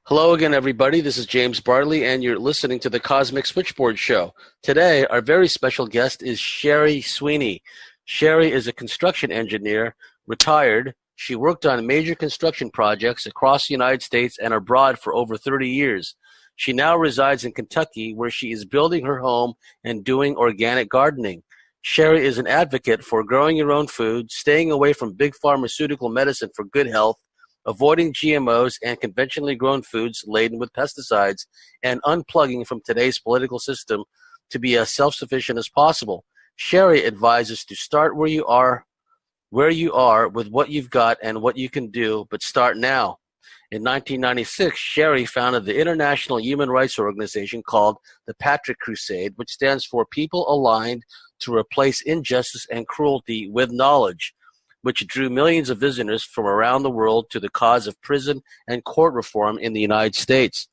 Hello again, everybody. This is James Bartley, and you're listening to the Cosmic Switchboard Show. Today, our very special guest is Sherry Sweeney. Sherry is a construction engineer, retired. She worked on major construction projects across the United States and abroad for over 30 years. She now resides in Kentucky, where she is building her home and doing organic gardening. Sherry is an advocate for growing your own food, staying away from big pharmaceutical medicine for good health, avoiding GMOs and conventionally grown foods laden with pesticides, and unplugging from today's political system to be as self-sufficient as possible. Sherry advises to start where you are with what you've got and what you can do, but start now. In 1996, Sherry founded the international human rights organization called the Patriot Crusade, which stands for People Aligned to Replace Injustice and Cruelty with Knowledge, which drew millions of visitors from around the world to the cause of prison and court reform in the United States.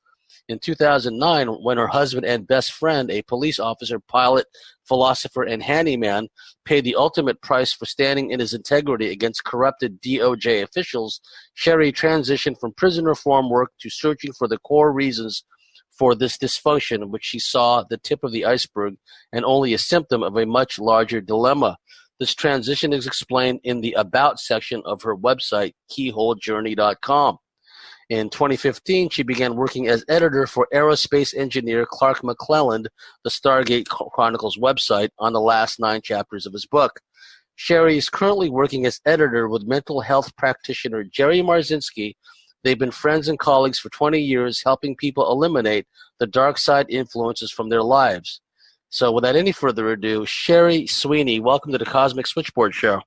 In 2009, when her husband and best friend, a police officer, pilot, philosopher, and handyman, paid the ultimate price for standing in his integrity against corrupted DOJ officials, Sherry transitioned from prison reform work to searching for the core reasons for this dysfunction, which she saw the tip of the iceberg and only a symptom of a much larger dilemma. This transition is explained in the About section of her website, keyholejourney.com. In 2015, she began working as editor for aerospace engineer Clark McClelland, the Stargate Chronicles website, on the last 9 chapters of his book. Sherry is currently working as editor with mental health practitioner Jerry Marzinsky. They've been friends and colleagues for 20 years, helping people eliminate the dark side influences from their lives. So without any further ado, Sherry Sweeney, welcome to the Cosmic Switchboard Show.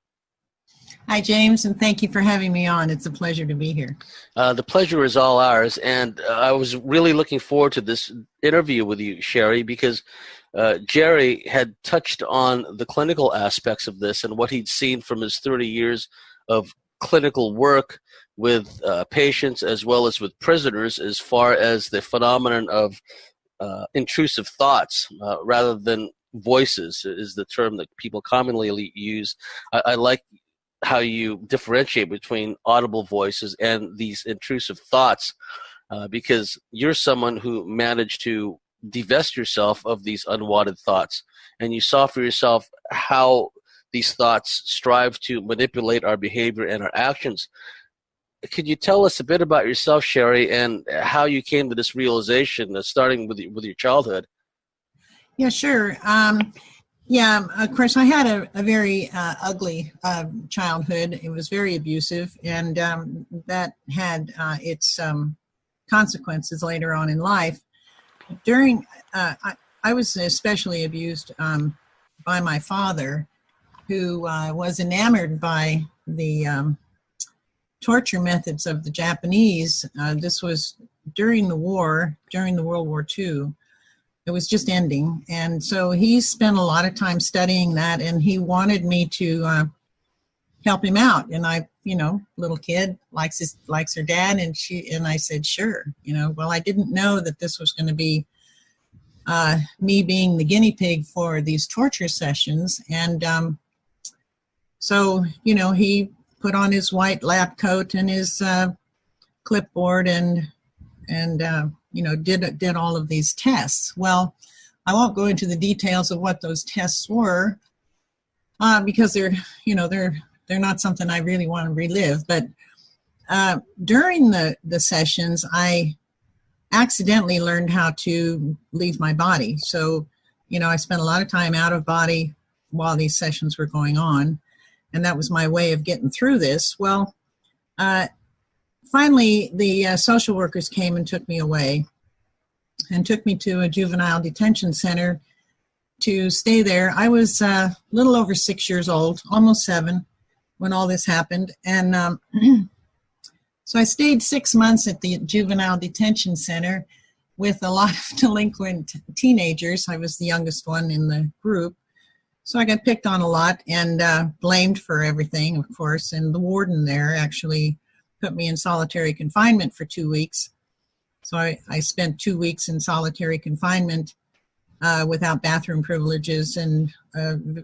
Hi, James, and thank you for having me on. It's a pleasure to be here. The pleasure is all ours, and I was really looking forward to this interview with you, Sherry, because Jerry had touched on the clinical aspects of this and what he'd seen from his 30 years of clinical work with patients as well as with prisoners as far as the phenomenon of intrusive thoughts rather than voices is the term that people commonly use. I like how you differentiate between audible voices and these intrusive thoughts because you're someone who managed to divest yourself of these unwanted thoughts, and you saw for yourself how these thoughts strive to manipulate our behavior and our actions. Could you tell us a bit about yourself, Sherry, and how you came to this realization, starting with your childhood? Yeah, sure. Of course, I had a very ugly childhood. It was very abusive, and that had its consequences later on in life. I was especially abused by my father, who was enamored by the torture methods of the Japanese. This was during the war, during the World War II. It was just ending. And so he spent a lot of time studying that, and he wanted me to help him out. And I, little kid likes her dad, and I said, sure. Well, I didn't know that this was going to be me being the guinea pig for these torture sessions. And so, he put on his white lab coat and his clipboard and did all of these tests. Well, I won't go into the details of what those tests were because they're not something I really want to relive. But during the sessions, I accidentally learned how to leave my body. So, I spent a lot of time out of body while these sessions were going on, and that was my way of getting through this. Well, finally, the social workers came and took me away and took me to a juvenile detention center to stay there. I was a little over 6 years old, almost 7, when all this happened. And so I stayed 6 months at the juvenile detention center with a lot of delinquent teenagers. I was the youngest one in the group. So I got picked on a lot and blamed for everything, of course. And the warden there actually put me in solitary confinement for 2 weeks. So I spent 2 weeks in solitary confinement without bathroom privileges and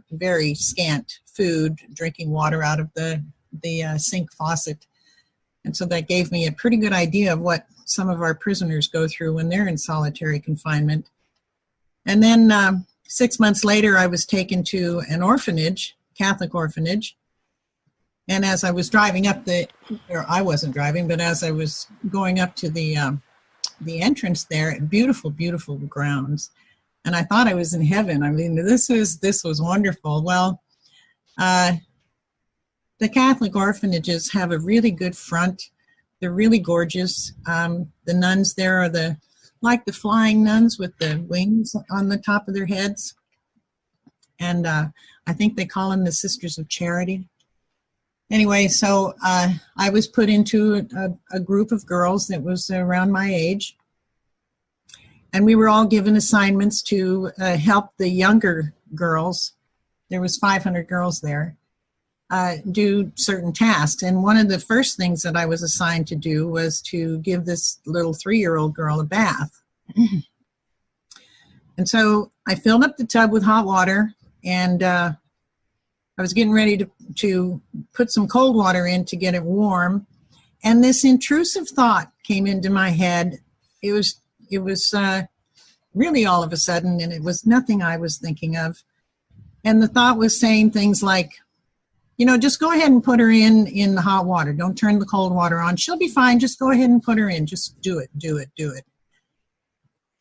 very scant food, drinking water out of the sink faucet. And so that gave me a pretty good idea of what some of our prisoners go through when they're in solitary confinement. And then 6 months later, I was taken to an orphanage, Catholic orphanage. And as I was driving up or I wasn't driving, but as I was going up to the entrance there, beautiful, beautiful grounds. And I thought I was in heaven. I mean, this was wonderful. Well, the Catholic orphanages have a really good front. They're really gorgeous. The nuns there are like the flying nuns with the wings on the top of their heads. And I think they call them the Sisters of Charity. Anyway, so I was put into a group of girls that was around my age. And we were all given assignments to help the younger girls. There was 500 girls there. Do certain tasks. And one of the first things that I was assigned to do was to give this little 3-year-old girl a bath. And so I filled up the tub with hot water, and I was getting ready to put some cold water in to get it warm. And this intrusive thought came into my head. It was really all of a sudden, and it was nothing I was thinking of. And the thought was saying things like, just go ahead and put her in the hot water. Don't turn the cold water on. She'll be fine. Just go ahead and put her in. Just do it.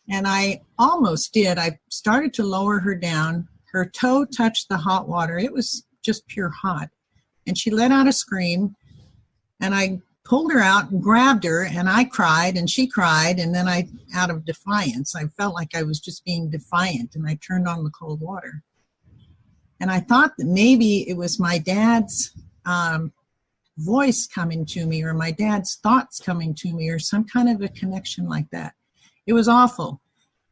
And I almost did. I started to lower her down. Her toe touched the hot water. It was just pure hot. And she let out a scream. And I pulled her out and grabbed her. And I cried and she cried. And then out of defiance, I felt like I was just being defiant. And I turned on the cold water. And I thought that maybe it was my dad's voice coming to me, or my dad's thoughts coming to me, or some kind of a connection like that. It was awful.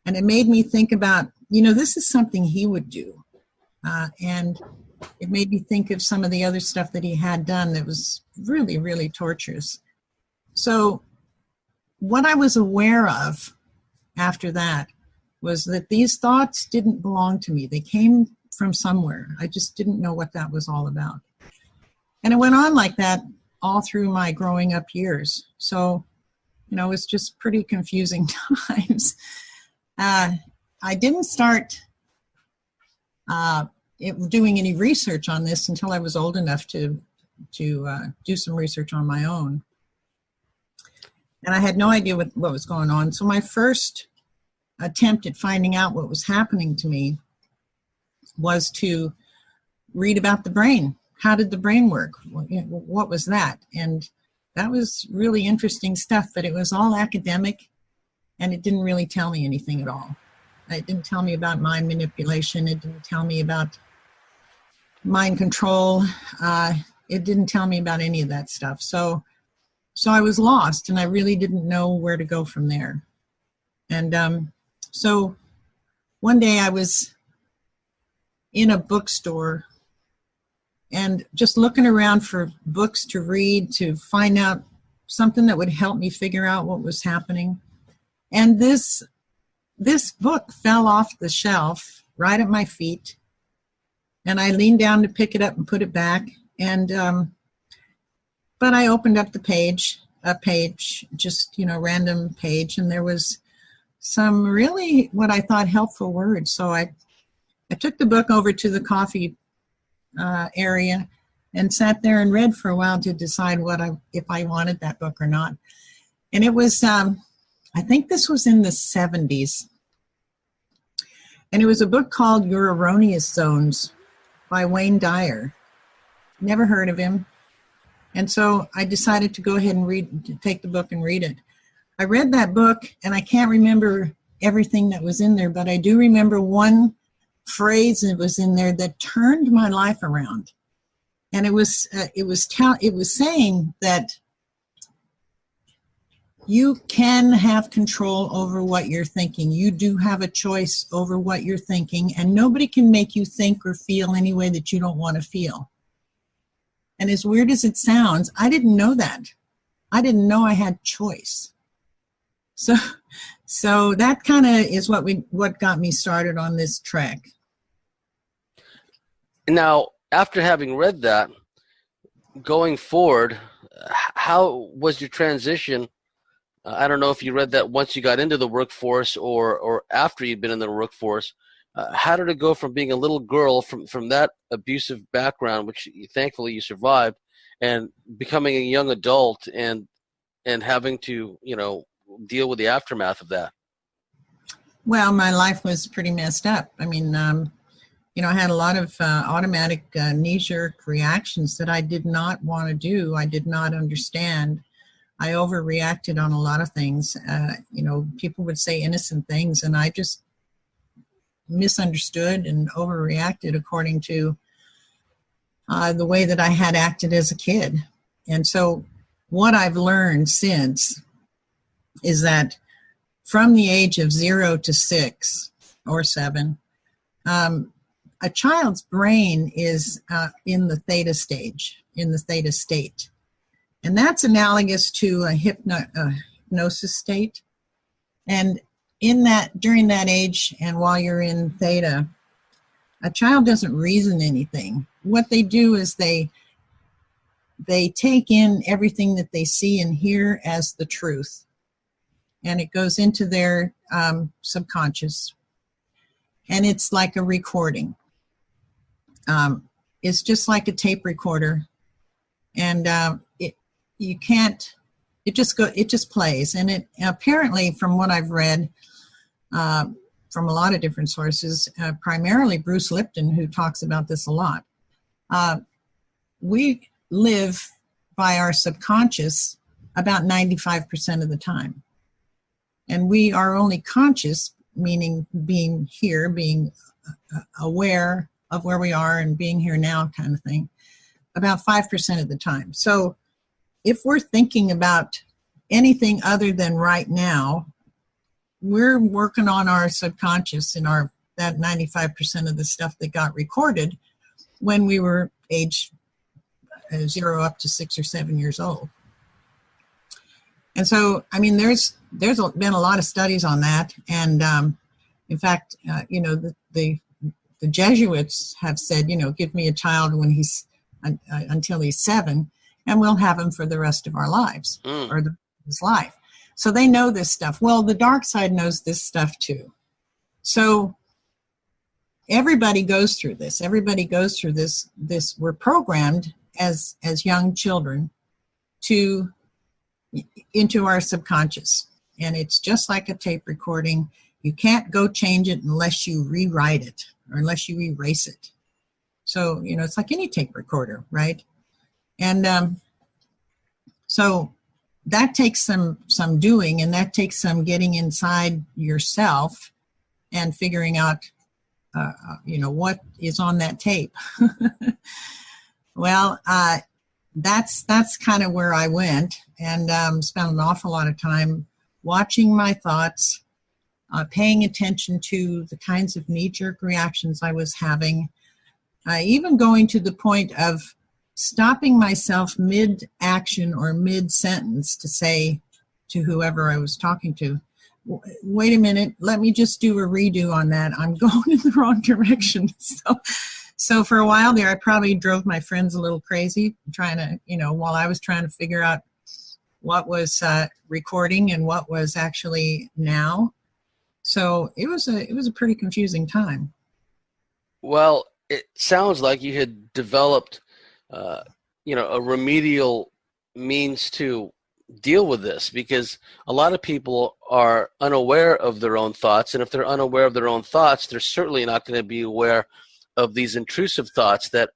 And it made me think about, this is something he would do. And it made me think of some of the other stuff that he had done that was really, really torturous. So what I was aware of after that was that these thoughts didn't belong to me. They came from somewhere. I just didn't know what that was all about. And it went on like that all through my growing up years. So, it was just pretty confusing times. I didn't start doing any research on this until I was old enough to do some research on my own. And I had no idea what was going on. So my first attempt at finding out what was happening to me was to read about the brain. How did the brain work? What was that? And that was really interesting stuff, but it was all academic, and it didn't really tell me anything at all. It didn't tell me about mind manipulation. It didn't tell me about mind control. It didn't tell me about any of that stuff. So I was lost, and I really didn't know where to go from there. And so one day I was in a bookstore and just looking around for books to read to find out something that would help me figure out what was happening. And this book fell off the shelf right at my feet, and I leaned down to pick it up and put it back. And but I opened up a page, just random page, and there was some really what I thought helpful words. So I took the book over to the coffee area and sat there and read for a while to decide if I wanted that book or not. And it was, I think this was in the 70s. And it was a book called Your Erroneous Zones by Wayne Dyer. Never heard of him. And so I decided to go ahead and take the book and read it. I read that book, and I can't remember everything that was in there, but I do remember one phrase that was in there that turned my life around. And it was saying that you can have control over what you're thinking. You do have a choice over what you're thinking, and nobody can make you think or feel any way that you don't want to feel. And as weird as it sounds, I didn't know that. I didn't know I had choice. So that kind of is what got me started on this trek. Now, after having read that, going forward, how was your transition? I don't know if you read that once you got into the workforce or after you'd been in the workforce. How did it go from being a little girl from that abusive background, which thankfully you survived, and becoming a young adult and having to, deal with the aftermath of that? Well, my life was pretty messed up. I mean, I had a lot of automatic knee-jerk reactions that I did not want to do. I did not understand. I overreacted on a lot of things. People would say innocent things, and I just misunderstood and overreacted according to the way that I had acted as a kid. And so what I've learned since is that from the age of 0 to 6 or 7, a child's brain is in the theta stage, in the theta state. And that's analogous to a hypnosis state. And during that age and while you're in theta, a child doesn't reason anything. What they do is they take in everything that they see and hear as the truth. And it goes into their subconscious. And it's like a recording. It's just like a tape recorder. And it just plays. And it apparently, from what I've read, from a lot of different sources, primarily Bruce Lipton, who talks about this a lot. We live by our subconscious about 95% of the time. And we are only conscious, meaning being here, being aware of where we are and being here now kind of thing, about 5% of the time. So if we're thinking about anything other than right now, we're working on our subconscious and that 95% of the stuff that got recorded when we were age 0 up to 6 or 7 years old. And so, I mean, there's been a lot of studies on that. And in fact, the Jesuits have said, give me a child when he's until he's 7, and we'll have him for the rest of our lives or his life. So they know this stuff. Well, the dark side knows this stuff too. So everybody goes through this. Everybody goes through this. We're programmed as young children into our subconscious. And it's just like a tape recording. You can't go change it unless you rewrite it or unless you erase it. So, it's like any tape recorder, right? And so that takes some doing, and that takes some getting inside yourself and figuring out, what is on that tape. Well, that's kind of where I went, and spent an awful lot of time watching my thoughts, paying attention to the kinds of knee-jerk reactions I was having, even going to the point of stopping myself mid-action or mid-sentence to say to whoever I was talking to, wait a minute, let me just do a redo on that. I'm going in the wrong direction. So for a while there, I probably drove my friends a little crazy, trying to, while I was trying to figure out what was recording and what was actually now. So it was a pretty confusing time. Well, it sounds like you had developed, a remedial means to deal with this, because a lot of people are unaware of their own thoughts. And if they're unaware of their own thoughts, they're certainly not going to be aware of these intrusive thoughts that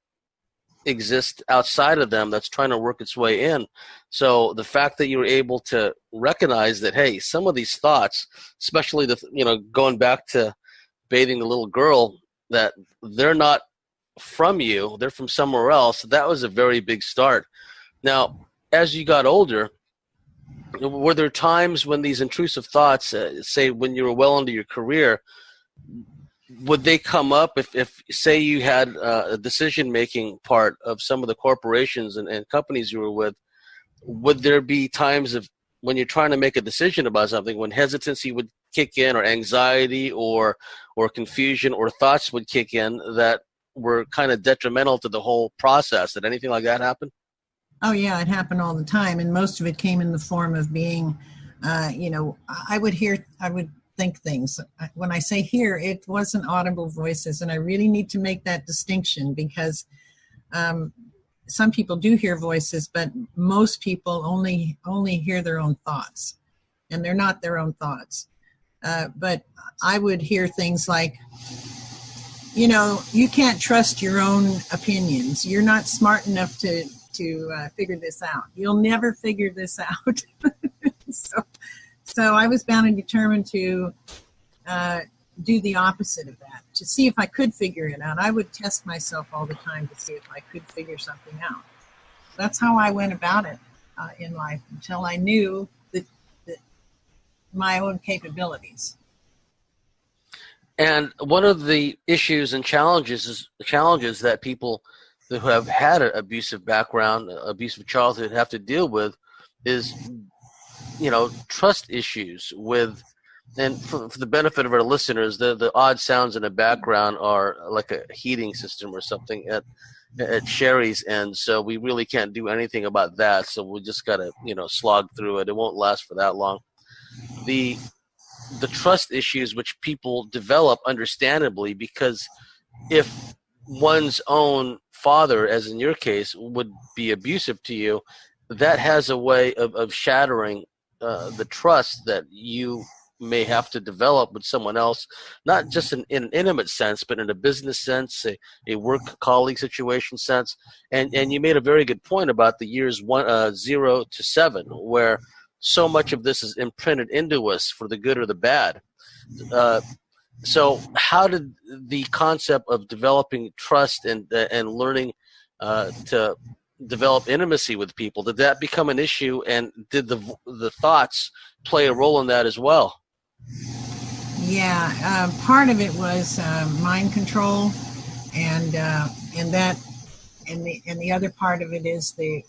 exist outside of them that's trying to work its way in. So the fact that you were able to recognize that, hey, some of these thoughts, especially going back to bathing the little girl, that they're not from you, they're from somewhere else, that was a very big start. Now, as you got older, were there times when these intrusive thoughts, say when you were well into your career, would they come up if say you had a decision-making part of some of the corporations and companies you were with? Would there be times of when you're trying to make a decision about something, when hesitancy would kick in, or anxiety or confusion or thoughts would kick in that were kind of detrimental to the whole process? Did anything like that happen? Oh yeah, it happened all the time, and most of it came in the form of being, I would think things. When I say hear, it wasn't audible voices, and I really need to make that distinction because some people do hear voices, but most people only hear their own thoughts, and they're not their own thoughts. But I would hear things like, you can't trust your own opinions. You're not smart enough to figure this out. You'll never figure this out. So I was bound and determined to do the opposite of that, to see if I could figure it out. I would test myself all the time to see if I could figure something out. That's how I went about it in life until I knew that my own capabilities. And one of the issues and challenges that people who have had an abusive background, abusive childhood, have to deal with is, trust issues with. And for the benefit of our listeners, the odd sounds in the background are like a heating system or something at Sherry's end. So we really can't do anything about that. So we just got to, slog through it. It won't last for that long. The trust issues which people develop, understandably, because if one's own father, as in your case, would be abusive to you, that has a way of shattering the trust that you may have to develop with someone else, not just in an intimate sense, but in a business sense, a work colleague situation sense. And you made a very good point about the years 0 to 7, where so much of this is imprinted into us for the good or the bad. So how did the concept of developing trust and learning to develop intimacy with people, did that become an issue, and did the thoughts play a role in that as well? Yeah, part of it was mind control, and the other part of it is the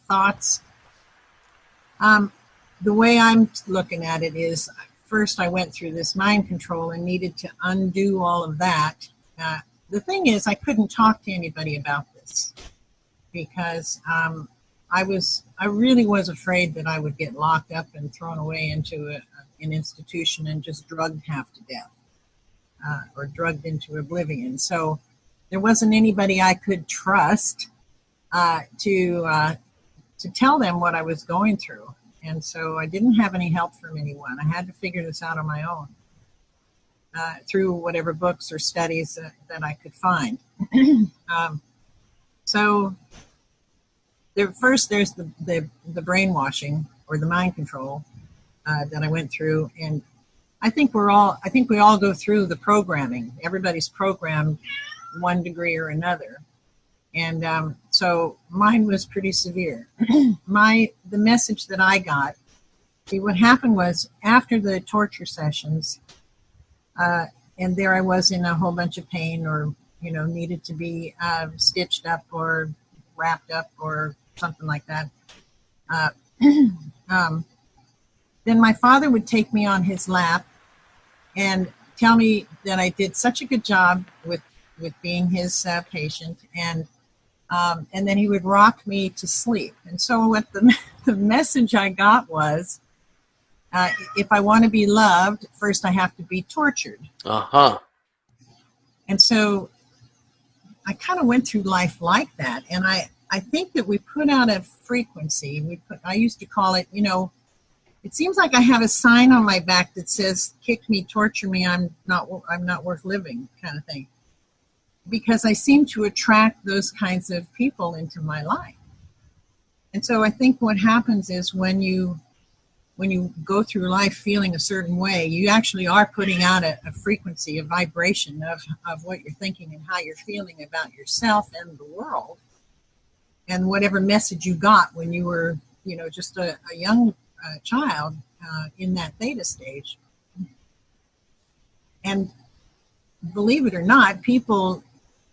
thoughts. The way I'm looking at it is, first I went through this mind control and needed to undo all of that. The thing is, I couldn't talk to anybody about this because I really was afraid that I would get locked up and thrown away into an institution and just drugged half to death or drugged into oblivion. So there wasn't anybody I could trust to tell them what I was going through. And so I didn't have any help from anyone. I had to figure this out on my own through whatever books or studies that I could find. So there's the brainwashing or the mind control that I went through, and I think we all go through the programming. Everybody's programmed one degree or another, and so mine was pretty severe. The message that I got, see, what happened was after the torture sessions, and there I was in a whole bunch of pain, or needed to be stitched up or wrapped up or something like that. Then my father would take me on his lap and tell me that I did such a good job with being his patient, and then he would rock me to sleep. And so what the message I got was, if I want to be loved, first I have to be tortured. Uh-huh. And so I kind of went through life like that. And I think that we put out a frequency. I used to call it, it seems like I have a sign on my back that says, kick me, torture me, I'm not worth living, kind of thing. Because I seem to attract those kinds of people into my life. And so I think what happens is when you go through life feeling a certain way, you actually are putting out a frequency, a vibration of what you're thinking and how you're feeling about yourself and the world. And whatever message you got when you were, just a young child in that theta stage. And believe it or not,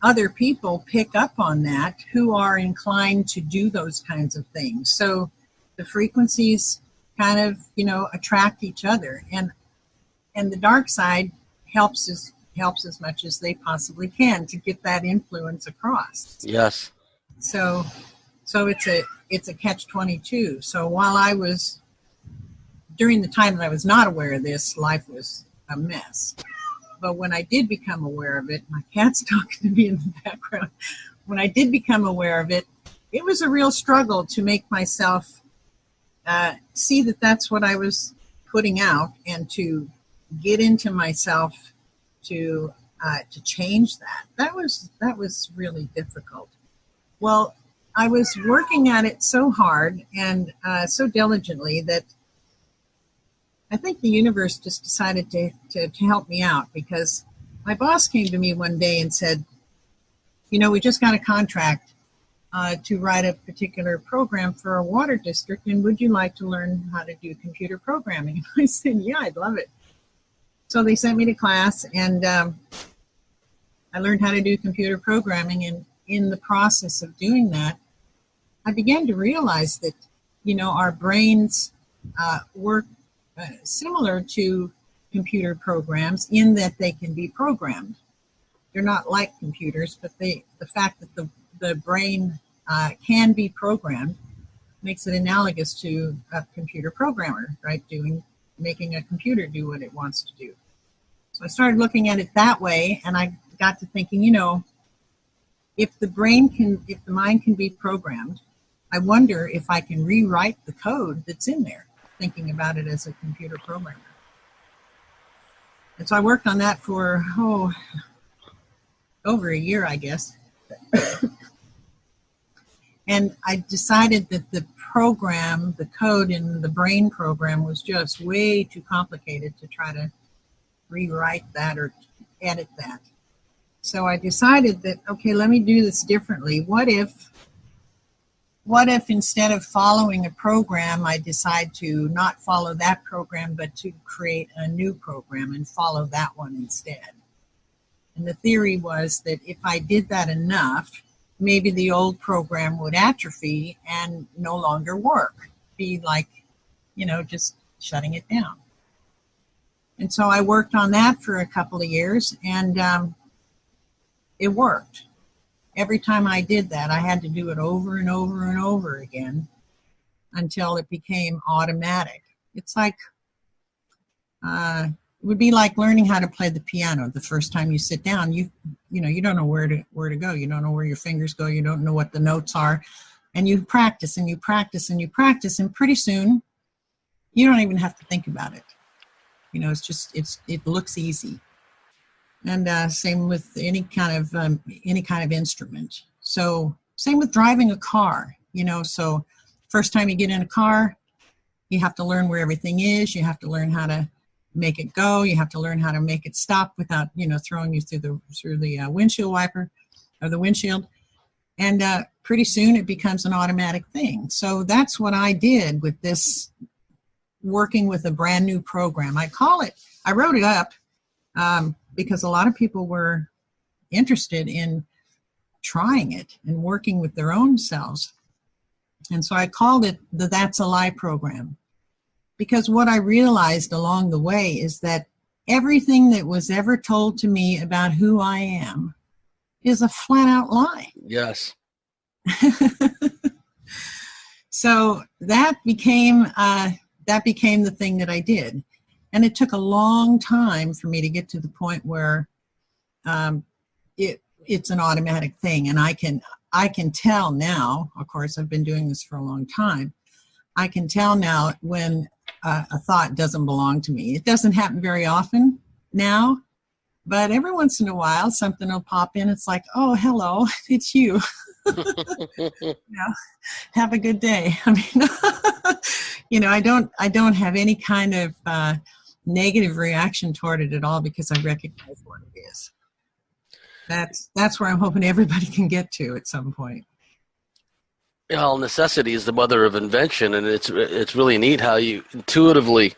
other people pick up on that who are inclined to do those kinds of things. So the frequencies kind of, attract each other, and the dark side helps as much as they possibly can to get that influence across. Yes. So So it's a catch-22. So while I was, during the time that I was not aware of this, life was a mess. But when I did become aware of it, my cat's talking to me in the background. When I did become aware of it, it was a real struggle to make myself see that that's what I was putting out, and to get into myself to change that. That was really difficult. Well, I was working at it so hard and so diligently that I think the universe just decided to help me out, because my boss came to me one day and said, you know, we just got a contract to write a particular program for a water district, and would you like to learn how to do computer programming? And I said, yeah, I'd love it. So they sent me to class, and I learned how to do computer programming, and in the process of doing that, I began to realize that, you know, our brains work similar to computer programs in that they can be programmed. They're not like computers, but the fact that the brain can be programmed makes it analogous to a computer programmer, right? Making a computer do what it wants to do. So I started looking at it that way, and I got to thinking, you know, if the mind can be programmed, I wonder if I can rewrite the code that's in there, thinking about it as a computer programmer. And so I worked on that for, over a year, I guess. And I decided that the program, the code in the brain program, was just way too complicated to try to rewrite that or edit that. So I decided that, okay, let me do this differently. What if instead of following a program, I decide to not follow that program, but to create a new program and follow that one instead? And the theory was that if I did that enough, maybe the old program would atrophy and no longer work, be like, you know, just shutting it down. And so I worked on that for a couple of years, and it worked. Every time I did that, I had to do it over and over and over again until it became automatic. It's like, it would be like learning how to play the piano. The first time you sit down, you don't know where to go. You don't know where your fingers go. You don't know what the notes are. And you practice and you practice and you practice, and pretty soon you don't even have to think about it. You know, it looks easy. And same with any kind of instrument. So same with driving a car, you know. So first time you get in a car, you have to learn where everything is. You have to learn how to make it go. You have to learn how to make it stop without, you know, throwing you through the windshield wiper or the windshield. And pretty soon it becomes an automatic thing. So that's what I did with this, working with a brand new program. I wrote it up because a lot of people were interested in trying it and working with their own selves. And so I called it the That's a Lie program. Because what I realized along the way is that everything that was ever told to me about who I am is a flat out lie. Yes. So that became the thing that I did. And it took a long time for me to get to the point where it's an automatic thing. And I can tell now, of course, I've been doing this for a long time. I can tell now when a thought doesn't belong to me. It doesn't happen very often now, but every once in a while something will pop in. It's like, oh, hello, it's you. You know, have a good day. I mean, you know, I don't have any kind of negative reaction toward it at all, because I recognize what it is. That's where I'm hoping everybody can get to at some point. Well, necessity is the mother of invention, and it's really neat how you intuitively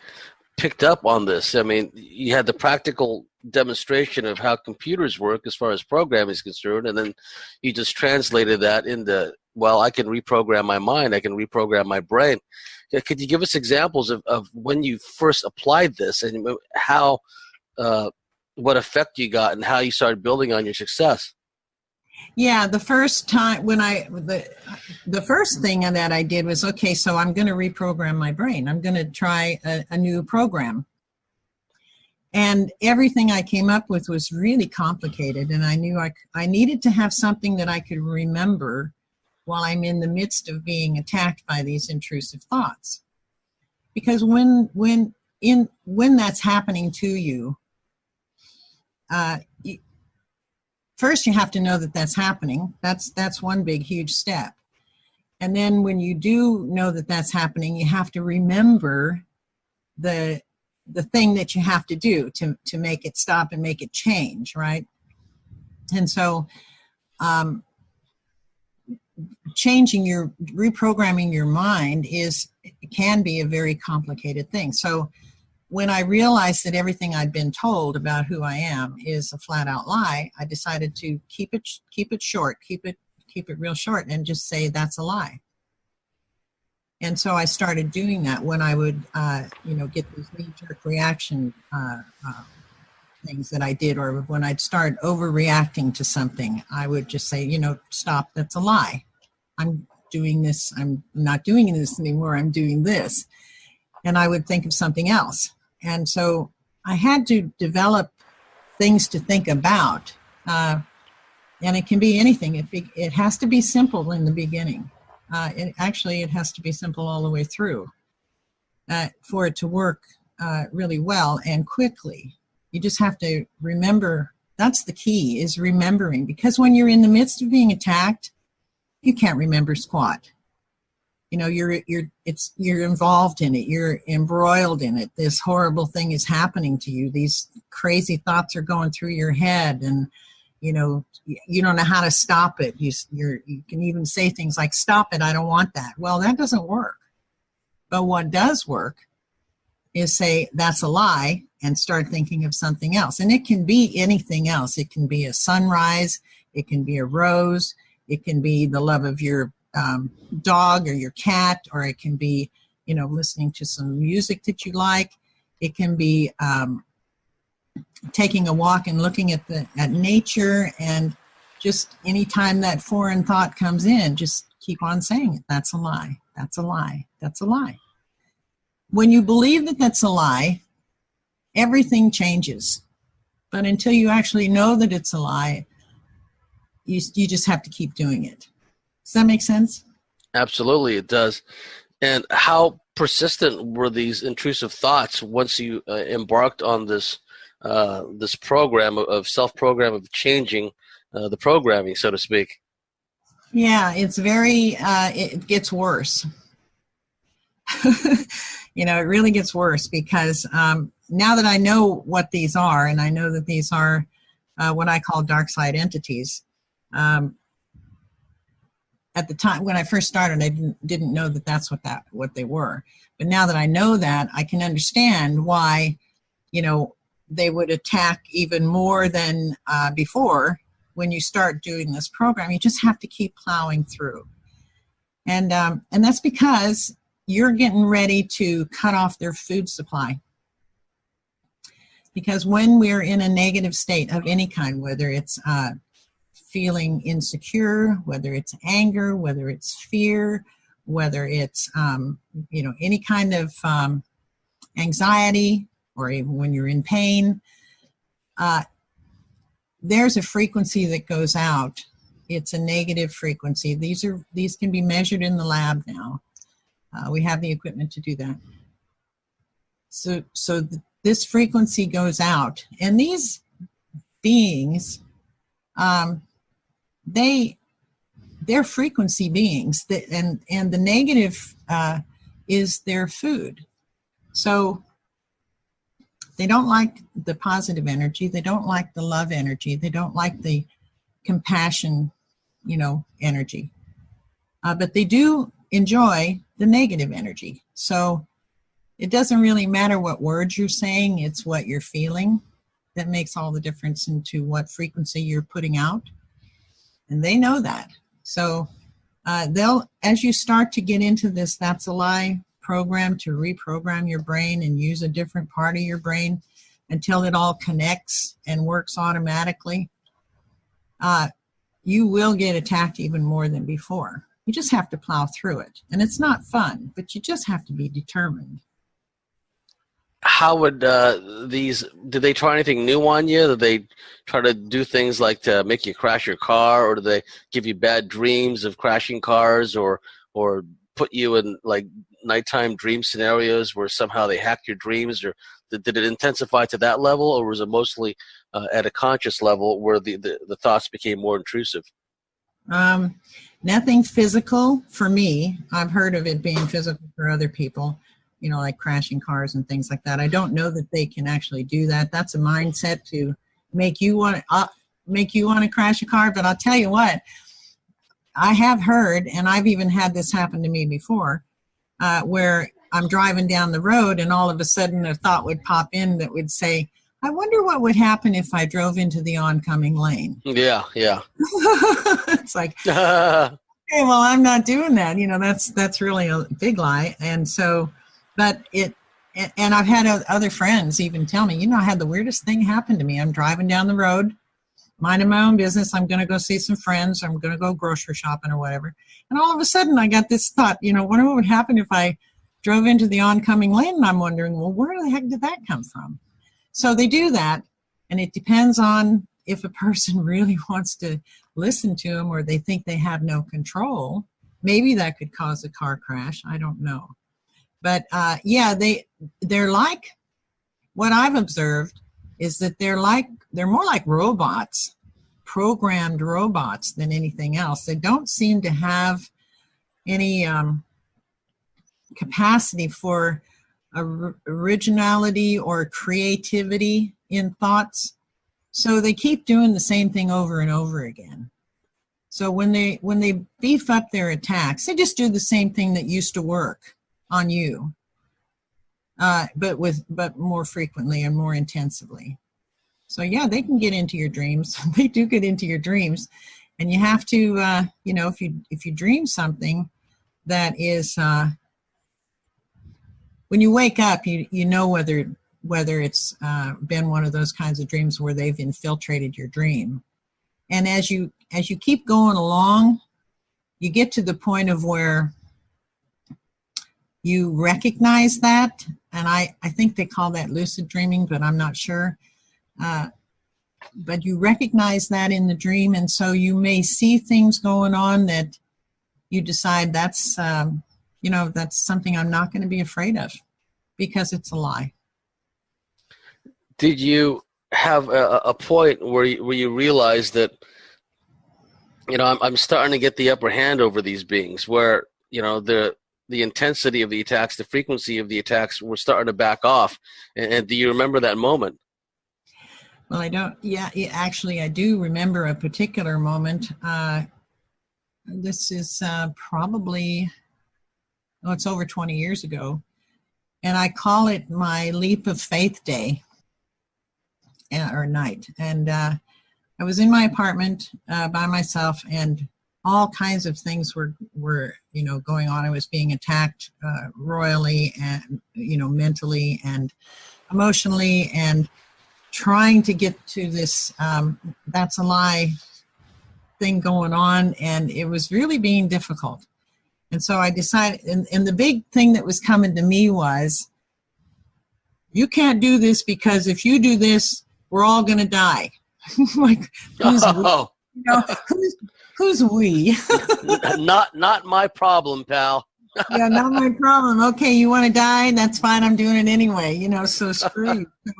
picked up on this. I mean, you had the practical demonstration of how computers work as far as programming is concerned, and then you just translated that into, well, I can reprogram my mind, I can reprogram my brain. Could you give us examples of when you first applied this, and how, what effect you got, and how you started building on your success? Yeah, the first time when the first thing that I did was, okay, so I'm going to reprogram my brain. I'm going to try a new program. And everything I came up with was really complicated, and I knew I needed to have something that I could remember while I'm in the midst of being attacked by these intrusive thoughts. Because when that's happening to you, first you have to know that that's happening. That's one big, huge step. And then when you do know that that's happening, you have to remember the thing that you have to do to make it stop and make it change, right? And so reprogramming your mind can be a very complicated thing. So when I realized that everything I'd been told about who I am is a flat out lie, I decided to keep it short, keep it real short, and just say that's a lie. And so I started doing that when I would, get these knee-jerk reaction things that I did, or when I'd start overreacting to something, I would just say, stop, that's a lie. I'm doing this. I'm not doing this anymore. I'm doing this. And I would think of something else. And so I had to develop things to think about. And it can be anything. It has to be simple in the beginning. It has to be simple all the way through for it to work really well and quickly. You just have to remember. That's the key, is remembering. Because when you're in the midst of being attacked, you can't remember squat. You're involved in it. You're embroiled in it. This horrible thing is happening to you. These crazy thoughts are going through your head, and you don't know how to stop it. You can even say things like, "Stop it! I don't want that." Well, that doesn't work. But what does work is say, "That's a lie," and start thinking of something else. And it can be anything else. It can be a sunrise. It can be a rose. It can be the love of your dog or your cat, or it can be, listening to some music that you like. It can be taking a walk and looking at nature, and just anytime that foreign thought comes in, just keep on saying it. That's a lie. That's a lie. That's a lie. When you believe that that's a lie, everything changes. But until you actually know that it's a lie, you just have to keep doing it. Does that make sense? Absolutely, it does. And how persistent were these intrusive thoughts once you embarked on this program of self-program of changing the programming, so to speak? Yeah, it's very, it gets worse. It really gets worse because now that I know what these are, and I know that these are what I call dark side entities, at the time when I first started, I didn't know that that's what they were. But now that I know that, I can understand why, they would attack even more than before. When you start doing this program, you just have to keep plowing through. And that's because you're getting ready to cut off their food supply. Because when we're in a negative state of any kind, whether it's feeling insecure, whether it's anger, whether it's fear, whether it's any kind of anxiety, or even when you're in pain, there's a frequency that goes out. It's a negative frequency. These can be measured in the lab now. We have the equipment to do that. So this frequency goes out, and these beings, they're frequency beings, and the negative is their food. So they don't like the positive energy. They don't like the love energy. They don't like the compassion, energy. But they do enjoy the negative energy. So it doesn't really matter what words you're saying. It's what you're feeling that makes all the difference into what frequency you're putting out. And they know that. So as you start to get into this That's a Lie program to reprogram your brain and use a different part of your brain until it all connects and works automatically, you will get attacked even more than before. You just have to plow through it. And it's not fun, but you just have to be determined. How would did they try anything new on you? Did they try to do things like to make you crash your car, or did they give you bad dreams of crashing cars, or put you in like nighttime dream scenarios where somehow they hacked your dreams, or did it intensify to that level, or was it mostly at a conscious level where the thoughts became more intrusive? Nothing physical for me. I've heard of it being physical for other people, you know, like crashing cars and things like that. I don't know that they can actually do that. That's a mindset to make you want to crash a car. But I'll tell you what, I have heard, and I've even had this happen to me before, where I'm driving down the road and all of a sudden a thought would pop in that would say, I wonder what would happen if I drove into the oncoming lane. Yeah. It's like, okay, well, I'm not doing that. You know, that's really a big lie. And so, but and I've had other friends even tell me, you know, I had the weirdest thing happen to me. I'm driving down the road, minding my own business. I'm going to go see some friends. I'm going to go grocery shopping or whatever. And all of a sudden I got this thought, you know, wonder what would happen if I drove into the oncoming lane? And I'm wondering, well, where the heck did that come from? So they do that. And it depends on if a person really wants to listen to them or they think they have no control. Maybe that could cause a car crash. I don't know. But yeah, they're like, what I've observed is that they're more like robots, programmed robots than anything else. They don't seem to have any capacity for originality or creativity in thoughts. So they keep doing the same thing over and over again. So when they beef up their attacks, they just do the same thing that used to work on you, but more frequently and more intensively. So yeah, they can get into your dreams. They do get into your dreams, and you have to, you know, if you dream something that is, when you wake up, you know whether it's been one of those kinds of dreams where they've infiltrated your dream. And as you keep going along, you get to the point of where you recognize that, and I think they call that lucid dreaming, but I'm not sure. But you recognize that in the dream, and so you may see things going on that you decide that's, you know, that's something I'm not going to be afraid of because it's a lie. Did you have a point where you realized that, you know, I'm starting to get the upper hand over these beings, where, you know, the intensity of the attacks, the frequency of the attacks were starting to back off? And do you remember that moment? Well, I don't. Yeah, actually, I do remember a particular moment. This is probably, it's over 20 years ago. And I call it my leap of faith day or night. And I was in my apartment by myself, and all kinds of things were you know, going on. I was being attacked royally and, you know, mentally and emotionally, and trying to get to this that's a lie thing going on, and it was really being difficult. And so I decided, and the big thing that was coming to me was, you can't do this, because if you do this, we're all going to die. Like, who's we? You know, who's we? Not my problem, pal. Yeah, not my problem. Okay, you want to die? That's fine. I'm doing it anyway. You know, so screw you. So,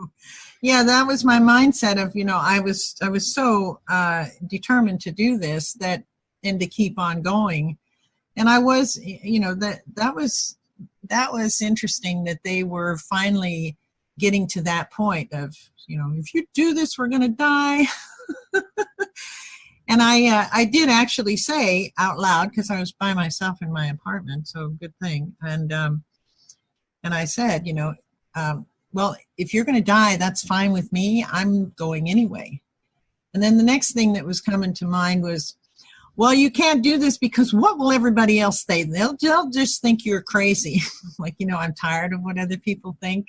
yeah, that was my mindset of, you know, I was so determined to do this and to keep on going. And I was, you know, that was interesting that they were finally getting to that point of, you know, if you do this, we're going to die. And I did actually say out loud, because I was by myself in my apartment, so good thing. And I said, you know, well, if you're going to die, that's fine with me. I'm going anyway. And then the next thing that was coming to mind was, well, you can't do this because what will everybody else think? They'll just think you're crazy. Like, you know, I'm tired of what other people think.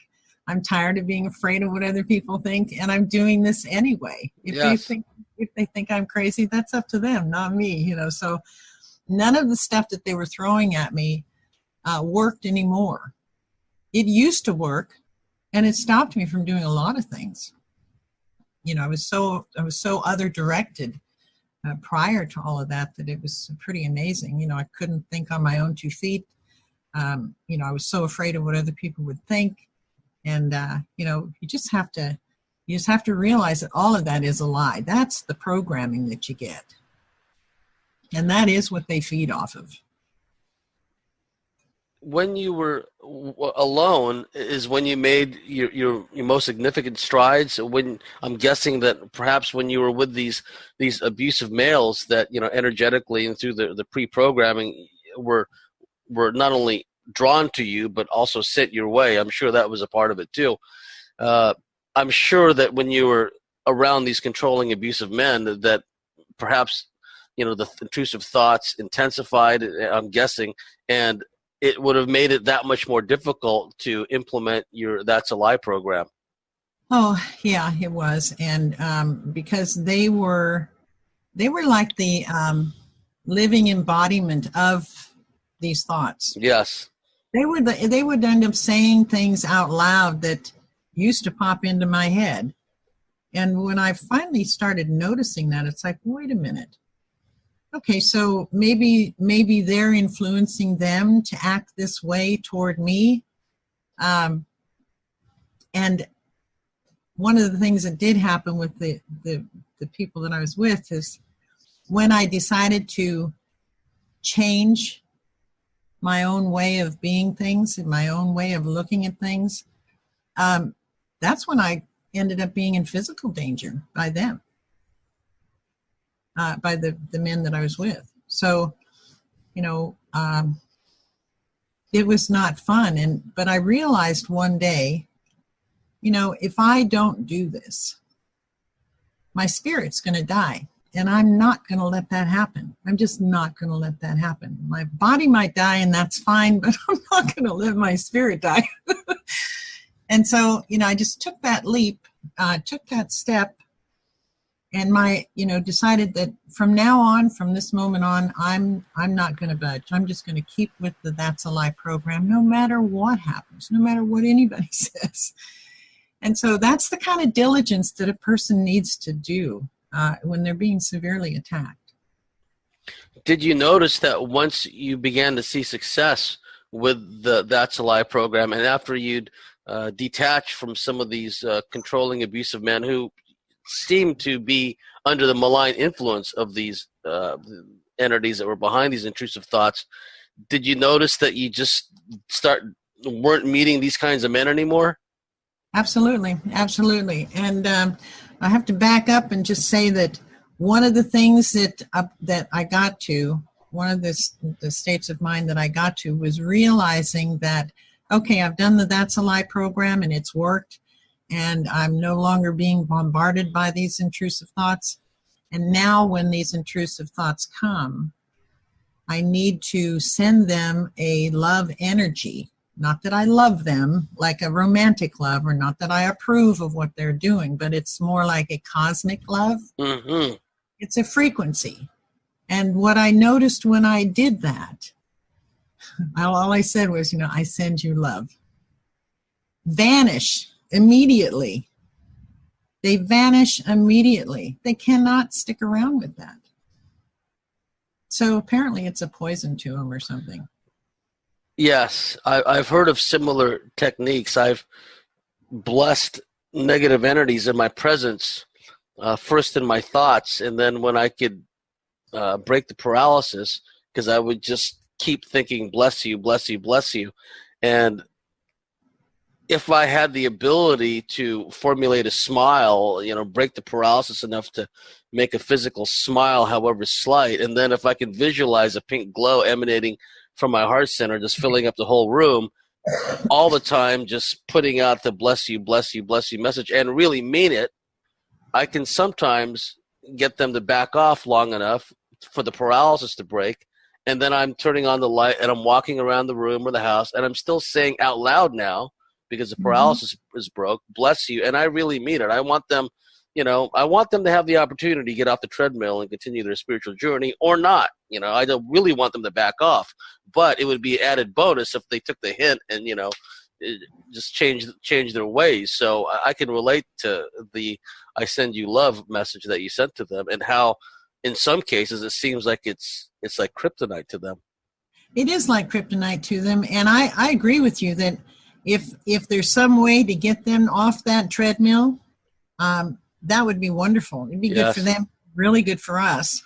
I'm tired of being afraid of what other people think, and I'm doing this anyway. If yes. you think If they think I'm crazy, that's up to them, not me, you know. So none of the stuff that they were throwing at me worked anymore. It used to work, and it stopped me from doing a lot of things. You know, I was so other directed prior to all of that it was pretty amazing. You know, I couldn't think on my own 2 feet. You know, I was so afraid of what other people would think. And, you know, you just have to realize that all of that is a lie. That's the programming that you get. And that is what they feed off of. When you were alone is when you made your most significant strides. When I'm guessing that perhaps when you were with these abusive males that, you know, energetically and through the pre-programming were not only drawn to you but also sent your way. I'm sure that was a part of it too. I'm sure that when you were around these controlling abusive men that perhaps, you know, the intrusive thoughts intensified, I'm guessing, and it would have made it that much more difficult to implement your That's a Lie program. Oh, yeah, it was. And because they were like the living embodiment of these thoughts. Yes. They would end up saying things out loud that used to pop into my head. And when I finally started noticing that, it's like, wait a minute. Okay, so maybe they're influencing them to act this way toward me. And one of the things that did happen with the people that I was with is when I decided to change my own way of being things and my own way of looking at things, that's when I ended up being in physical danger by them. By the men that I was with. So, you know, it was not fun. But I realized one day, you know, if I don't do this, my spirit's going to die. And I'm not going to let that happen. I'm just not going to let that happen. My body might die and that's fine, but I'm not going to let my spirit die. And so, you know, I just took that leap, took that step, and decided that from now on, from this moment on, I'm not going to budge. I'm just going to keep with the That's a Lie program, no matter what happens, no matter what anybody says. And so that's the kind of diligence that a person needs to do when they're being severely attacked. Did you notice that once you began to see success with the That's a Lie program, and after you'd detach from some of these controlling abusive men who seemed to be under the malign influence of these entities that were behind these intrusive thoughts, did you notice that you just weren't meeting these kinds of men anymore? Absolutely. And I have to back up and just say that one of the things that I got to, one of the states of mind that I got to was realizing that, okay, I've done the That's a Lie program and it's worked. And I'm no longer being bombarded by these intrusive thoughts. And now when these intrusive thoughts come, I need to send them a love energy. Not that I love them like a romantic love, or not that I approve of what they're doing, but it's more like a cosmic love. Mm-hmm. It's a frequency. And what I noticed when I did that, all I said was, you know, I send you love. Vanish immediately. They vanish immediately. They cannot stick around with that. So apparently it's a poison to them or something. Yes, I've heard of similar techniques. I've blessed negative entities in my presence, first in my thoughts, and then when I could break the paralysis, because I would just keep thinking, bless you, bless you, bless you. And if I had the ability to formulate a smile, you know, break the paralysis enough to make a physical smile, however slight, and then if I can visualize a pink glow emanating from my heart center, just filling up the whole room, all the time, just putting out the bless you, bless you, bless you message, and really mean it, I can sometimes get them to back off long enough for the paralysis to break, and then I'm turning on the light, and I'm walking around the room or the house, and I'm still saying out loud now, because the paralysis is broke, bless you, and I really mean it. I want them, I want them to have the opportunity to get off the treadmill and continue their spiritual journey or not. I don't really want them to back off, but it would be added bonus if they took the hint and, just change their ways. So I can relate to the "I send you love" message that you sent to them, and how in some cases it seems like it's like kryptonite to them. It is like kryptonite to them, and I agree with you that if there's some way to get them off that treadmill, that would be wonderful. It'd be good for them, really good for us.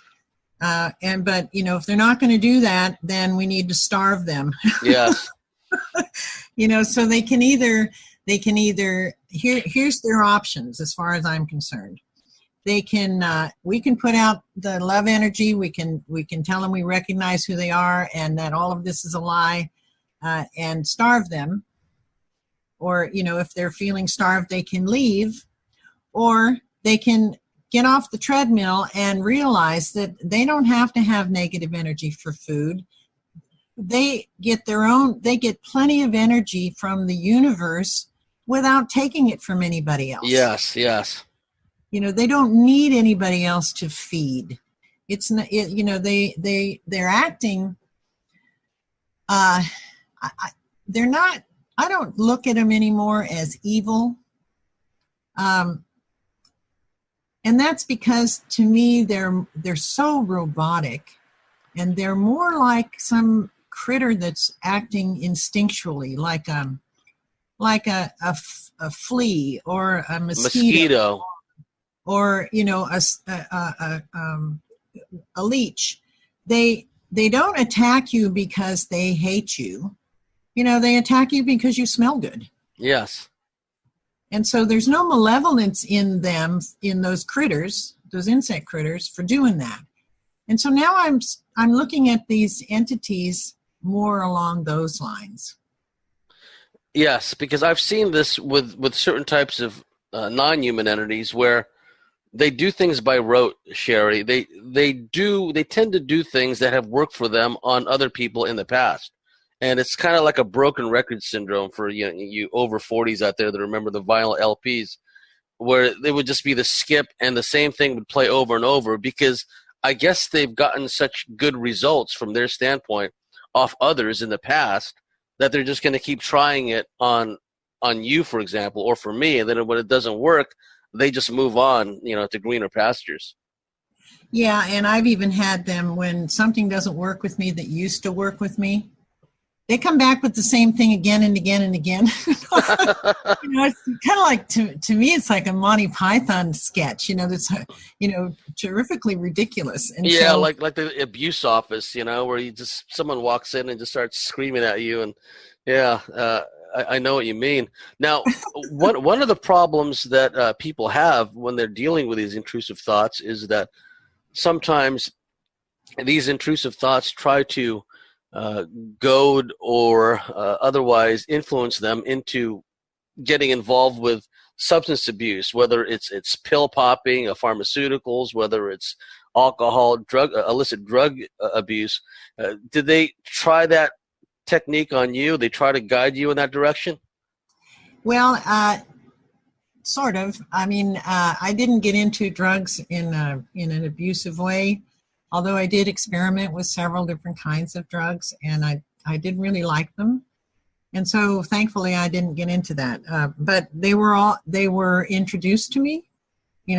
But if they're not going to do that, then we need to starve them. Yes. So they can either here's their options as far as I'm concerned. We can put out the love energy. We can tell them we recognize who they are and that all of this is a lie, and starve them. Or, if they're feeling starved, they can leave, or they can get off the treadmill and realize that they don't have to have negative energy for food. They get plenty of energy from the universe without taking it from anybody else. Yes, yes. They don't need anybody else to feed. It's not, they're acting. They're not. I don't look at them anymore as evil. And that's because to me they're so robotic, and they're more like some critter that's acting instinctually, like a flea or a mosquito. Or a leech. They don't attack you because they hate you. They attack you because you smell good. Yes. And so there's no malevolence in them, in those critters, those insect critters, for doing that. And so now I'm looking at these entities more along those lines. Yes, because I've seen this with certain types of non-human entities where they do things by rote, Sherry. They tend to do things that have worked for them on other people in the past. And it's kind of like a broken record syndrome for you over 40s out there that remember the vinyl LPs, where they would just be the skip and the same thing would play over and over, because I guess they've gotten such good results from their standpoint off others in the past that they're just going to keep trying it on you, for example, or for me. And then when it doesn't work, they just move on, to greener pastures. Yeah, and I've even had them when something doesn't work with me that used to work with me. They come back with the same thing again and again and again. It's kind of like, to me, it's like a Monty Python sketch, that's, terrifically ridiculous. And yeah, like the abuse office, where someone walks in and just starts screaming at you. And yeah, I know what you mean. Now, one of the problems that people have when they're dealing with these intrusive thoughts is that sometimes these intrusive thoughts try to goad or otherwise influence them into getting involved with substance abuse, whether it's pill popping, pharmaceuticals, whether it's alcohol, illicit drug abuse. Did they try that technique on you? They try to guide you in that direction? Well, sort of. I mean, I didn't get into drugs in an abusive way, although I did experiment with several different kinds of drugs, and I did really like them. And so thankfully I didn't get into that. But they were introduced to me,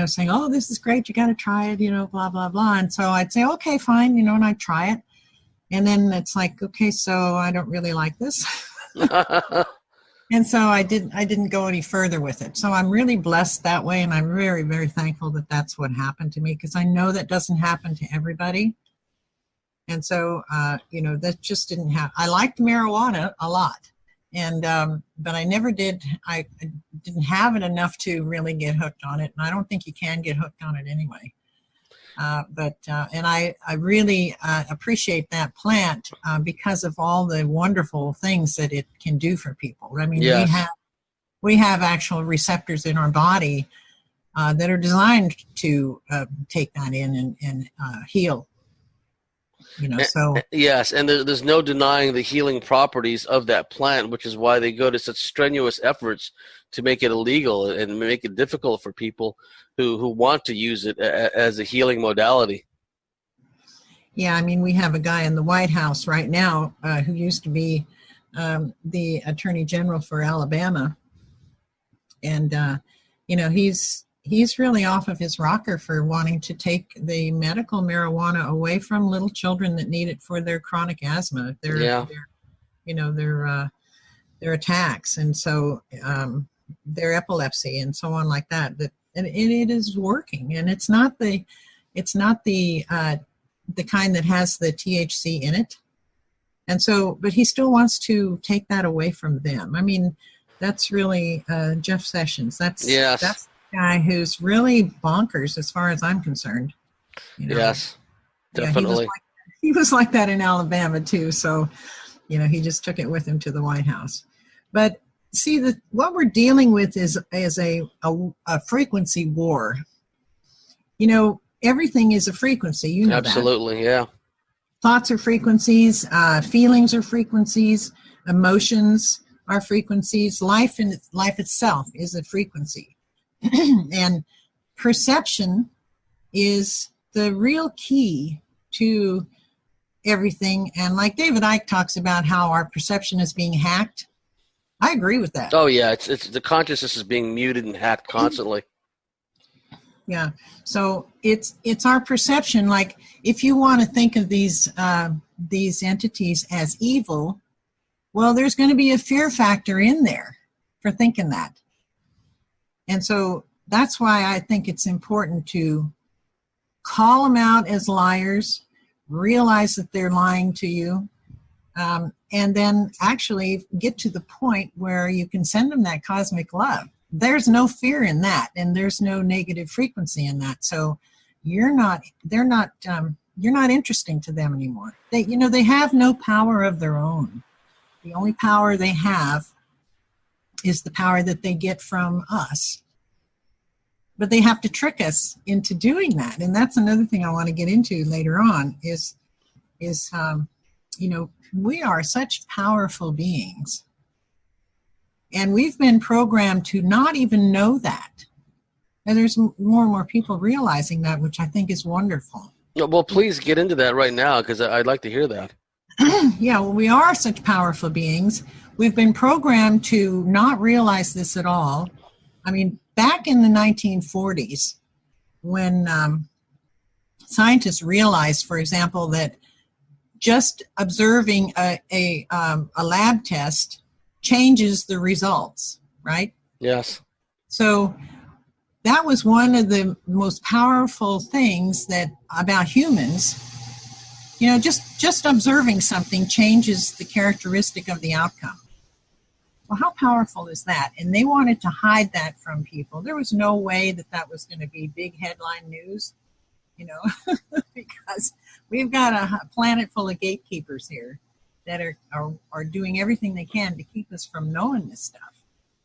saying, "Oh, this is great. You got to try it, blah, blah, blah." And so I'd say, "Okay, fine," and I'd try it. And then it's like, okay, so I don't really like this. And so I didn't go any further with it. So I'm really blessed that way, and I'm very, very thankful that that's what happened to me, because I know that doesn't happen to everybody. And so, that just didn't happen. I liked marijuana a lot, and but I never did. I didn't have it enough to really get hooked on it, and I don't think you can get hooked on it anyway. And I really appreciate that plant because of all the wonderful things that it can do for people. I mean, yes. we have actual receptors in our body that are designed to take that in and heal. So yes, and there's no denying the healing properties of that plant, which is why they go to such strenuous efforts to make it illegal and make it difficult for people who want to use it as a healing modality. Yeah, I mean, we have a guy in the White House right now who used to be the Attorney General for Alabama. And, he's really off of his rocker for wanting to take the medical marijuana away from little children that need it for their chronic asthma, their attacks, and so their epilepsy and so on like that. And it is working, and it's not the kind that has the THC in it. And so, but he still wants to take that away from them. I mean, that's really Jeff Sessions. That's the guy who's really bonkers as far as I'm concerned. Yes, definitely. Yeah, he was like that in Alabama too. So, he just took it with him to the White House. But see, what we're dealing with is a frequency war. Everything is a frequency. Absolutely, that. Yeah. Thoughts are frequencies. Feelings are frequencies. Emotions are frequencies. Life itself is a frequency. And perception is the real key to everything. And like David Icke talks about how our perception is being hacked, I agree with that. Oh yeah, it's the consciousness is being muted and hacked constantly. Yeah, so it's our perception. Like, if you want to think of these entities as evil, well, there's going to be a fear factor in there for thinking that. And so that's why I think it's important to call them out as liars, realize that they're lying to you, and then actually get to the point where you can send them that cosmic love. There's no fear in that, and there's no negative frequency in that. So you're not interesting to them anymore. They have no power of their own. The only power they have is the power that they get from us. But they have to trick us into doing that. And that's another thing I want to get into later on is we are such powerful beings. And we've been programmed to not even know that. And there's more and more people realizing that, which I think is wonderful. Well, please get into that right now, because I'd like to hear that. Yeah, well, we are such powerful beings. We've been programmed to not realize this at all. I mean, back in the 1940s, when scientists realized, for example, that just observing a lab test changes the results, right? Yes. So that was one of the most powerful things about humans. Just observing something changes the characteristic of the outcome. Well, how powerful is that? And they wanted to hide that from people. There was no way that was going to be big headline news, because we've got a planet full of gatekeepers here that are doing everything they can to keep us from knowing this stuff.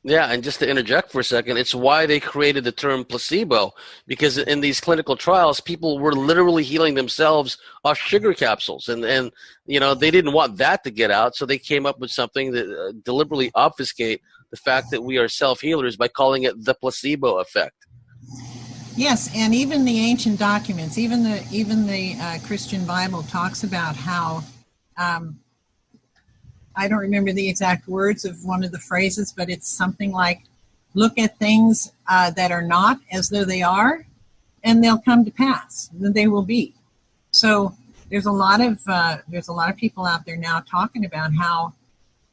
Yeah, and just to interject for a second, it's why they created the term placebo, because in these clinical trials, people were literally healing themselves off sugar capsules, and they didn't want that to get out, so they came up with something that deliberately obfuscate the fact that we are self-healers by calling it the placebo effect. Yes, and even the ancient documents, even the Christian Bible talks about how I don't remember the exact words of one of the phrases, but it's something like, look at things that are not as though they are, and they'll come to pass. Then they will be. So there's a lot of people out there now talking about how,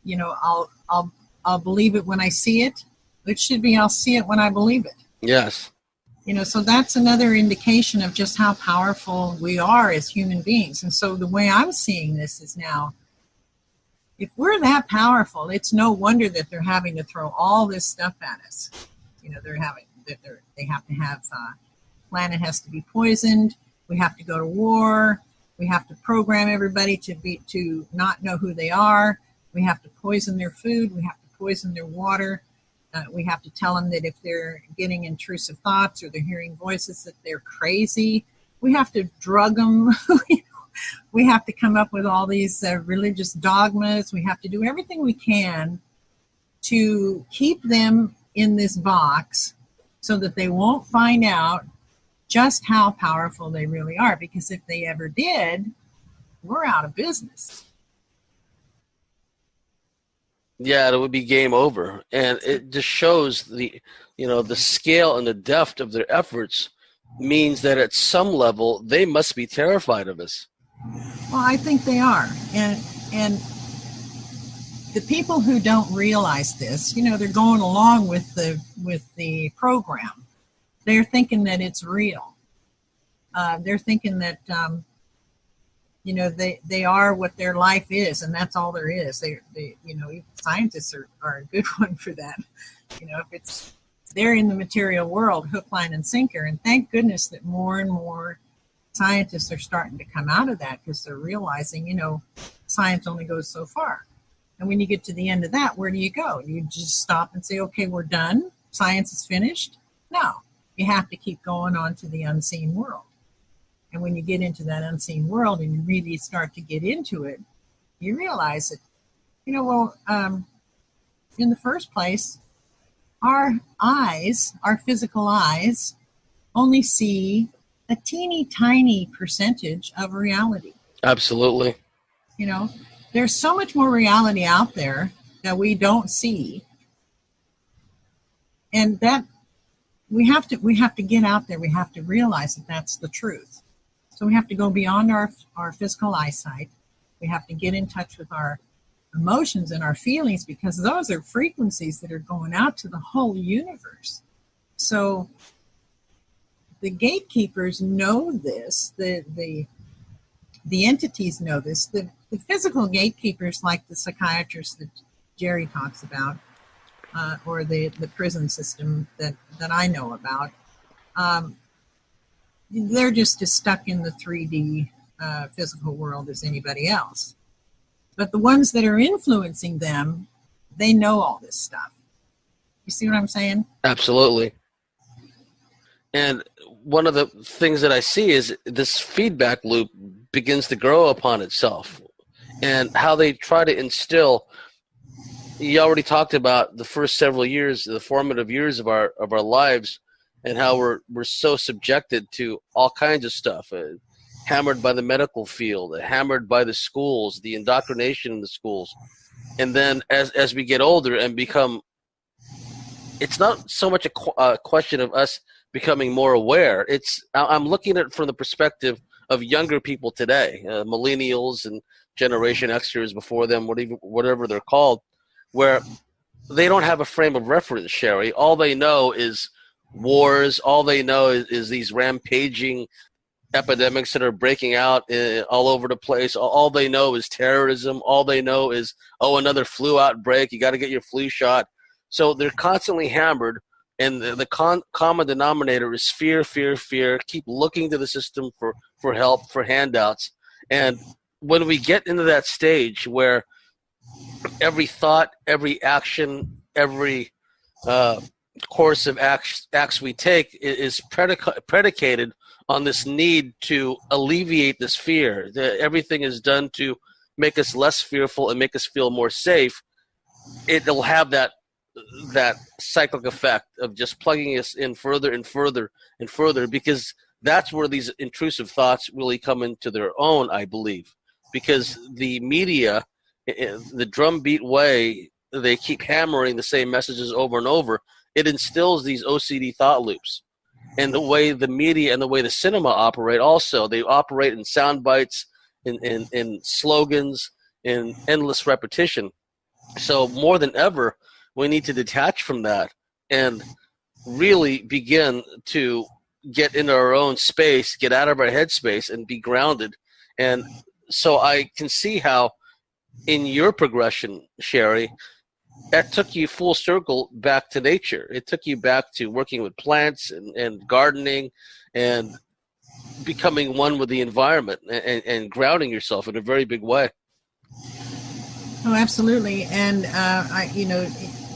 I'll believe it when I see it. It should be I'll see it when I believe it. Yes. So that's another indication of just how powerful we are as human beings. And so the way I'm seeing this is now, if we're that powerful, it's no wonder that they're having to throw all this stuff at us. They have to have planet has to be poisoned. We have to go to war. We have to program everybody to not know who they are. We have to poison their food. We have to poison their water. We have to tell them that if they're getting intrusive thoughts or they're hearing voices, that they're crazy. We have to drug them. We have to come up with all these religious dogmas. We have to do everything we can to keep them in this box so that they won't find out just how powerful they really are. Because if they ever did, we're out of business. Yeah, it would be game over. And it just shows the scale and the depth of their efforts means that at some level they must be terrified of us. Well, I think they are. And the people who don't realize this, they're going along with the program. They're thinking that it's real. They're thinking that they are what their life is, and that's all there is. Scientists are a good one for that. If they're in the material world, hook, line, and sinker, and thank goodness that more and more scientists are starting to come out of that, because they're realizing, science only goes so far. And when you get to the end of that, where do you go? You just stop and say, okay, we're done. Science is finished? No, you have to keep going on to the unseen world. And when you get into that unseen world and you really start to get into it, you realize that, in the first place, our eyes, our physical eyes, only see a teeny tiny percentage of reality. Absolutely. There's so much more reality out there that we don't see. And that we have to get out there. We have to realize that that's the truth. So we have to go beyond our physical eyesight. We have to get in touch with our emotions and our feelings, because those are frequencies that are going out to the whole universe. So the gatekeepers know this, the entities know this, the physical gatekeepers, like the psychiatrists that Jerry talks about, or the prison system that I know about, they're just as stuck in the 3D physical world as anybody else. But the ones that are influencing them, they know all this stuff. You see what I'm saying? Absolutely. And one of the things that I see is this feedback loop begins to grow upon itself, and how they try to instill. You already talked about the first several years, the formative years of our lives, and how we're so subjected to all kinds of stuff, hammered by the medical field, hammered by the schools, the indoctrination in the schools. And then as we get older and become, it's not so much a question of us becoming more aware. I'm looking at it from the perspective of younger people today, millennials and Generation Xers before them, whatever they're called, where they don't have a frame of reference, Sherry. All they know is wars. All they know is these rampaging epidemics that are breaking out all over the place. All they know is terrorism. All they know is, another flu outbreak. You got to get your flu shot. So they're constantly hammered, and the common denominator is fear, fear, fear. Keep looking to the system for help, for handouts. And when we get into that stage where every thought, every action, every course of acts we take is predicated on this need to alleviate this fear. Everything is done to make us less fearful and make us feel more safe. It'll have that cyclic effect of just plugging us in further and further and further, because that's where these intrusive thoughts really come into their own, I believe. Because the media, the drumbeat way, they keep hammering the same messages over and over. It instills these OCD thought loops. And the way the media and the way the cinema operate also, they operate in sound bites, in slogans, in endless repetition. So more than ever, we need to detach from that and really begin to get into our own space, get out of our headspace, and be grounded. And so I can see how in your progression, Sherry, that took you full circle back to nature. It took you back to working with plants and gardening and becoming one with the environment and grounding yourself in a very big way. Oh, absolutely. And,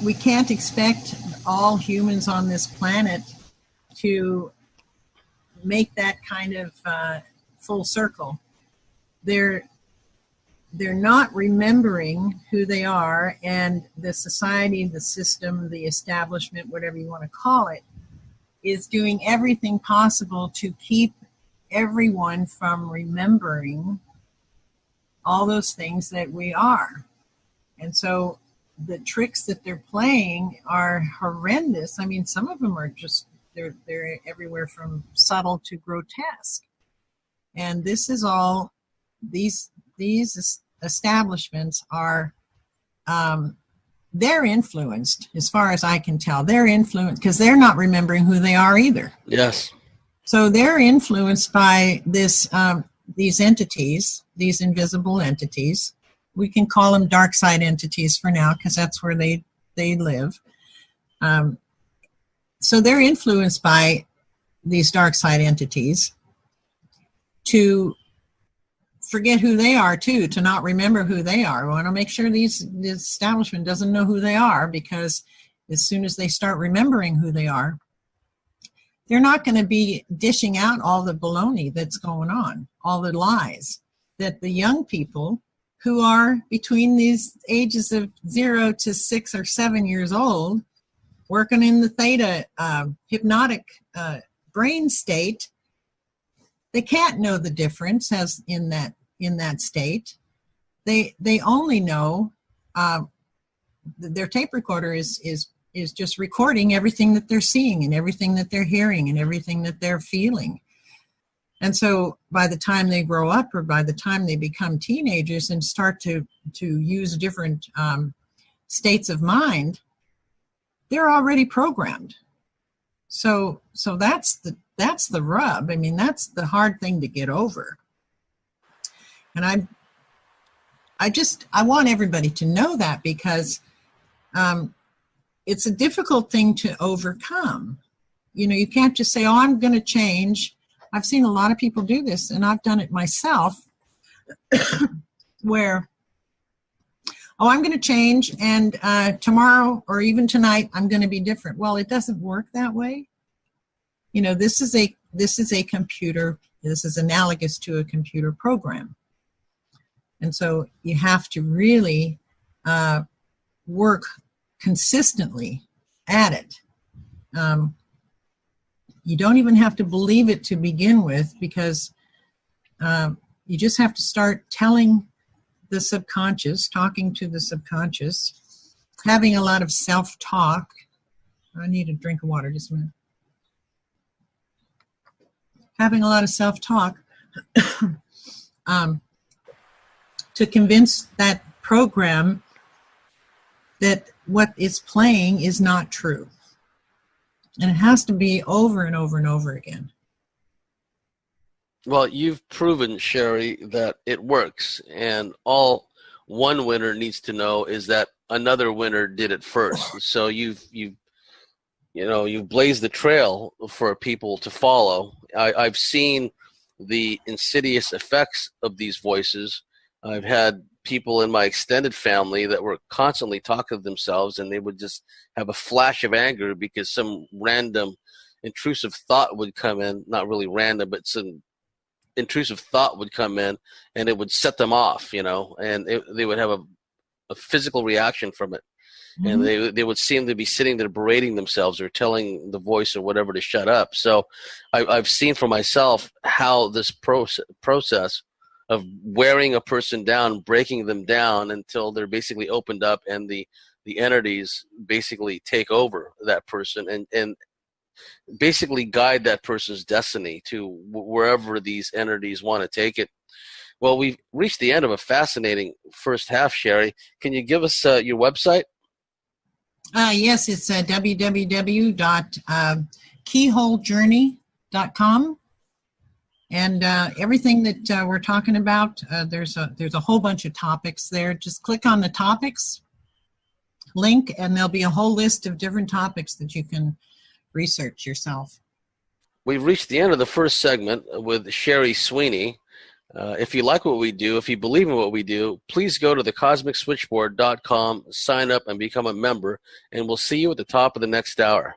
we can't expect all humans on this planet to make that kind of full circle. There they're not remembering who they are, and the society, the system, the establishment, whatever you want to call it, is doing everything possible to keep everyone from remembering all those things that we are. And so the tricks that they're playing are horrendous. I mean, some of them are just, they're everywhere from subtle to grotesque. And this is all, these establishments are, they're influenced, as far as I can tell. They're influenced because they're not remembering who they are either. Yes. So they're influenced by this, these entities, these invisible entities. We can call them dark side entities for now because that's where they live. So they're influenced by these dark side entities to forget who they are too, to not remember who they are. We want to make sure this establishment doesn't know who they are, because as soon as they start remembering who they are, they're not going to be dishing out all the baloney that's going on, all the lies that the young people who are between these ages of 0 to 6 or 7 years old, working in the theta hypnotic brain state, they can't know the difference as in that state. They only know their tape recorder is just recording everything that they're seeing and everything that they're hearing and everything that they're feeling. And so by the time they grow up, or by the time they become teenagers and start to use different states of mind, they're already programmed. So that's the rub. I mean, that's the hard thing to get over. And I want everybody to know that, because it's a difficult thing to overcome. You know, you can't just say, oh, I'm going to change. I've seen a lot of people do this, and I've done it myself, where, oh, I'm going to change, and tomorrow or even tonight I'm going to be different. Well, it doesn't work that way. You know, this is a computer. This is analogous to a computer program, and so you have to really work consistently at it. You don't even have to believe it to begin with, because you just have to start telling the subconscious, talking to the subconscious, having a lot of self-talk. I need a drink of water, just a minute. Having a lot of self-talk to convince that program that what it's playing is not true. And it has to be over and over and over again. Well, you've proven, Sherry, that it works, and all one winner needs to know is that another winner did it first. So you've blazed the trail for people to follow. I've seen the insidious effects of these voices. I've had people in my extended family that were constantly talking to themselves, and they would just have a flash of anger because some random intrusive thought would come in. Not really random, but some intrusive thought would come in, and it would set them off, and they would have a physical reaction from it. Mm-hmm. And they would seem to be sitting there berating themselves or telling the voice or whatever to shut up. So I've seen for myself how this process of wearing a person down, breaking them down until they're basically opened up, and the entities basically take over that person and basically guide that person's destiny to wherever these entities want to take it. Well, we've reached the end of a fascinating first half, Sherry. Can you give us your website? Yes, it's www.keyholejourney.com. And everything that we're talking about, there's a whole bunch of topics there. Just click on the topics link, and there'll be a whole list of different topics that you can research yourself. We've reached the end of the first segment with Sherry Sweeney. If you like what we do, if you believe in what we do, please go to thecosmicswitchboard.com, sign up, and become a member, and we'll see you at the top of the next hour.